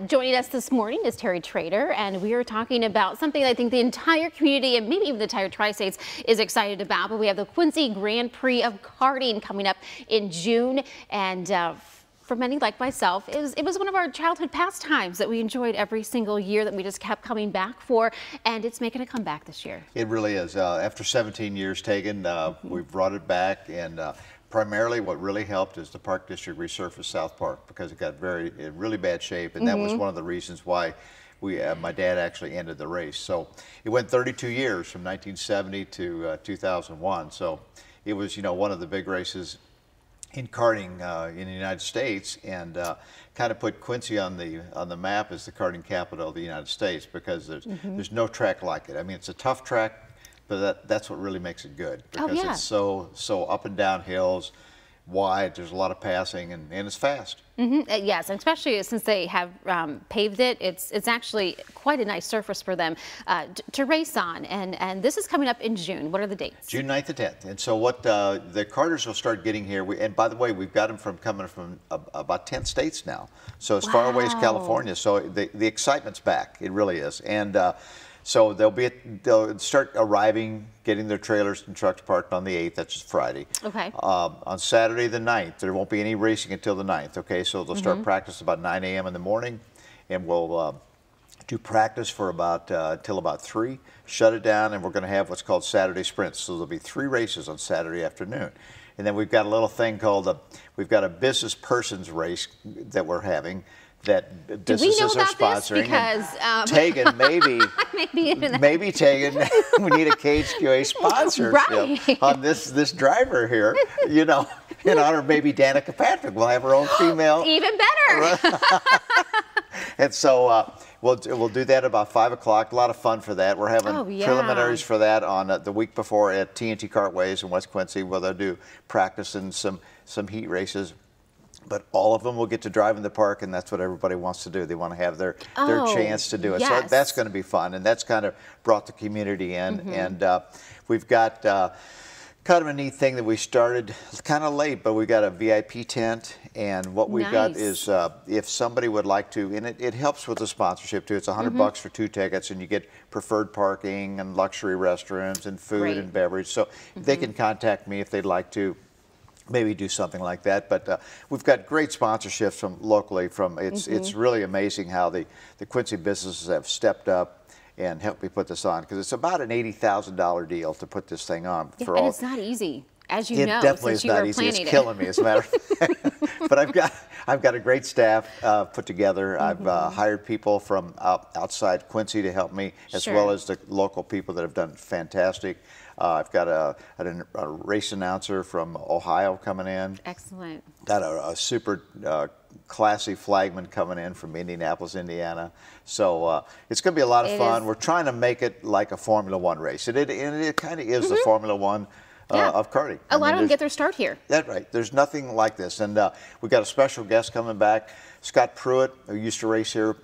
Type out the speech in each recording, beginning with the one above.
Joining us this morning is Terry Trader, and we are talking about something I think the entire community and maybe even the entire Tri-States is excited about. But we have the Quincy Grand Prix of Karting coming up in June, and for many like myself, it was one of our childhood pastimes that we enjoyed every single year, that we just kept coming back for, and it's making a comeback this year. It really is. After 17 years taken, we've brought it back, and primarily what really helped is the Park District resurfaced South Park, because it got in really bad shape, and that was one of the reasons why my dad actually ended the race. So it went 32 years from 1970 to 2001. So it was, one of the big races in karting in the United States, and kind of put Quincy on the map as the karting capital of the United States, because there's no track like it. I mean, it's a tough track, but that's what really makes it good, because it's so up and down hills, wide, there's a lot of passing, and it's fast. Yes, and especially since they have paved it, it's actually quite a nice surface for them to race on. And this is coming up in June. What are the dates? June 9th to 10th. And so what the karters will start getting here, and by the way, we've got them coming from about 10 states now. So as far away as California. So the excitement's back. It really is. And so they'll start arriving, getting their trailers and trucks parked on the 8th. That's just Friday. Okay. On Saturday the 9th, there won't be any racing until the 9th. Okay, so they'll start practice about 9 a.m. in the morning, and we'll do practice for till about 3. Shut it down, and we're going to have what's called Saturday sprints. So there'll be 3 races on Saturday afternoon, and then we've got a little thing called we've got a business persons race that we're having, that businesses are sponsoring. Because Tegan, maybe Tegan, we need a KHQA sponsorship on this driver here, in honor of maybe Danica Patrick. We'll have her own female. Even better. And so we'll do that about 5 o'clock. A lot of fun for that. We're having preliminaries for that on the week before at TNT Kartways in West Quincy, where they'll do practice and some heat races. But all of them will get to drive in the park, and that's what everybody wants to do. They want to have their chance to do it. So that's going to be fun, and that's kind of brought the community in. And we've got kind of a neat thing that we started kind of late, but we got a VIP tent, and what we've got is if somebody would like to, and it helps with the sponsorship too. It's $100 for 2 tickets, and you get preferred parking and luxury restrooms and food and beverage. So they can contact me if they'd like to maybe do something like that. But we've got great sponsorships from locally. It's really amazing how the Quincy businesses have stepped up and helped me put this on, because it's about an $80,000 deal to put this thing on. And it's not easy, as you know. It definitely is not easy. It's killing me, as a matter of fact. But I've got a great staff put together. I've hired people from outside Quincy to help me, as well as the local people that have done fantastic. I've got a race announcer from Ohio coming in. Excellent. Got a super classy flagman coming in from Indianapolis, Indiana. So it's going to be a lot of fun. We're trying to make it like a Formula One race. And it kind of is the Formula One of karting. A lot of them get their start here. That's right. There's nothing like this. And we've got a special guest coming back, Scott Pruitt, who used to race here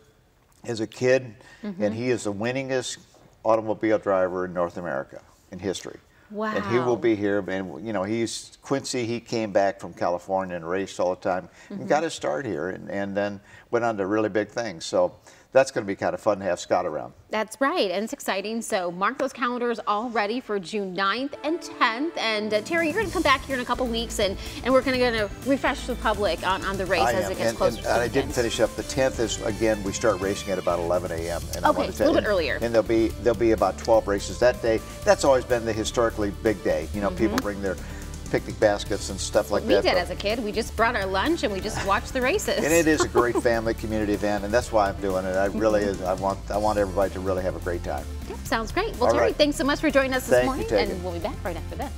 as a kid, and he is the winningest automobile driver in North America in history. Wow. And he will be here, and he's Quincy. He came back from California and raced all the time, and got his start here, and then went on to really big things. So that's going to be kind of fun to have Scott around. That's right, and it's exciting. So mark those calendars all ready for June 9th and 10th. And Terry, you're going to come back here in a couple weeks, and we're going to refresh the public on the race as it gets closer to the And I didn't finish up. The 10th is, again, we start racing at about 11 a.m. Okay, it's a little bit earlier. And there'll be about 12 races that day. That's always been the historically big day. People bring their picnic baskets and stuff like that. We did as a kid. We just brought our lunch and we just watched the races. And it is a great family community event, and that's why I'm doing it. I really is. I want everybody to really have a great time. Yep, sounds great. Well, Terry, thanks so much for joining us this morning, and we'll be back right after this.